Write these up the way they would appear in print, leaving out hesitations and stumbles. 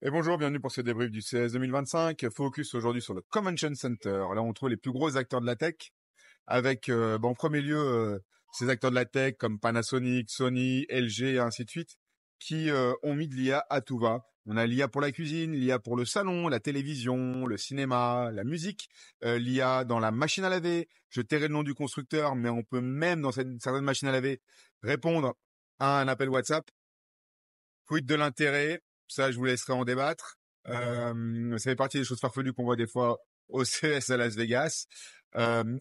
Et bonjour, bienvenue pour ce débrief du CES 2025. Focus aujourd'hui sur le Convention Center. Là, on trouve les plus gros acteurs de la tech, avec en premier lieu ces acteurs de la tech comme Panasonic, Sony, LG et ainsi de suite, qui ont mis de l'IA à tout va. On a l'IA pour la cuisine, l'IA pour le salon, la télévision, le cinéma, la musique, l'IA dans la machine à laver. Je tairai le nom du constructeur, mais on peut même dans certaines machines à laver répondre à un appel WhatsApp. Quid de l'intérêt? Ça, je vous laisserai en débattre. Ça fait partie des choses farfelues qu'on voit des fois au CES à Las Vegas.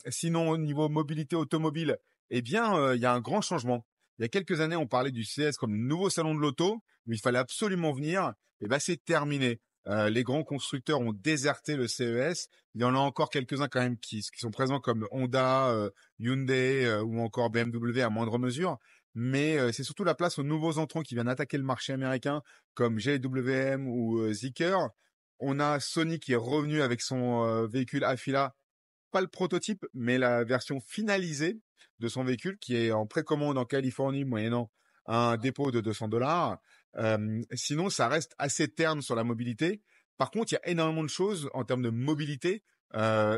Sinon, au niveau mobilité automobile, eh bien, il y a un grand changement. Il y a quelques années, on parlait du CES comme le nouveau salon de l'auto, où il fallait absolument venir. Et ben, c'est terminé. Les grands constructeurs ont déserté le CES. Il y en a encore quelques-uns quand même qui sont présents comme Honda, Hyundai ou encore BMW à moindre mesure. Mais c'est surtout la place aux nouveaux entrants qui viennent attaquer le marché américain, comme GWM ou Zeekr. On a Sony qui est revenu avec son véhicule Afeela, pas le prototype, mais la version finalisée de son véhicule qui est en précommande en Californie, moyennant un dépôt de $200. Sinon, ça reste assez terne sur la mobilité. Par contre, il y a énormément de choses en termes de mobilité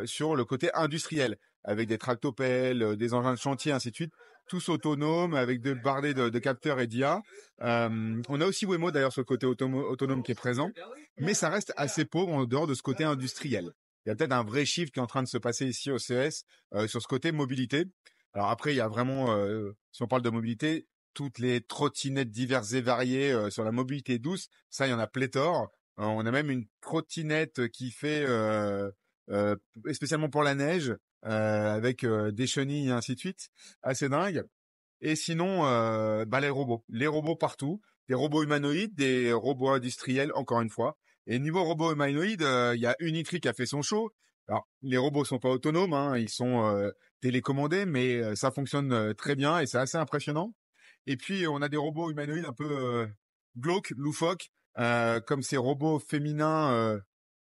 sur le côté industriel, avec des tractopelles, des engins de chantier, ainsi de suite, tous autonomes, avec des bardés de capteurs et d'IA. On a aussi Waymo d'ailleurs sur le côté autonome qui est présent, mais ça reste assez pauvre en dehors de ce côté industriel. Il y a peut-être un vrai shift qui est en train de se passer ici au CES sur ce côté mobilité. Alors après, il y a vraiment, si on parle de mobilité, toutes les trottinettes diverses et variées sur la mobilité douce, ça, il y en a pléthore. On a même une trottinette qui fait spécialement pour la neige, avec des chenilles et ainsi de suite, assez dingue. Et sinon, les robots partout, des robots humanoïdes, des robots industriels, encore une fois. Et niveau robots humanoïdes, il y a Unitree qui a fait son show. Alors, les robots sont pas autonomes, hein, ils sont télécommandés, mais ça fonctionne très bien et c'est assez impressionnant. Et puis, on a des robots humanoïdes un peu glauques, loufoques, comme ces robots féminins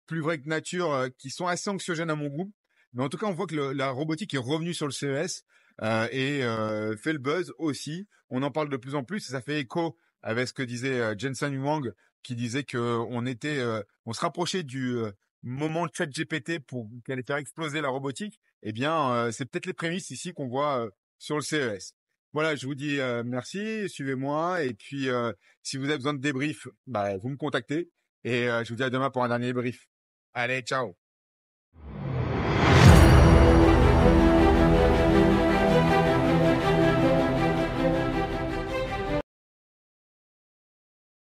plus vrais que nature, qui sont assez anxiogènes à mon goût. Mais en tout cas, on voit que la robotique est revenue sur le CES et fait le buzz aussi. On en parle de plus en plus et ça fait écho avec ce que disait Jensen Huang, qui disait que on se rapprochait du moment de ChatGPT pour qu'elle allait faire exploser la robotique. Eh bien, c'est peut-être les prémices ici qu'on voit sur le CES. Voilà, je vous dis merci, suivez-moi et puis si vous avez besoin de débrief, bah, vous me contactez et je vous dis à demain pour un dernier débrief. Allez, ciao.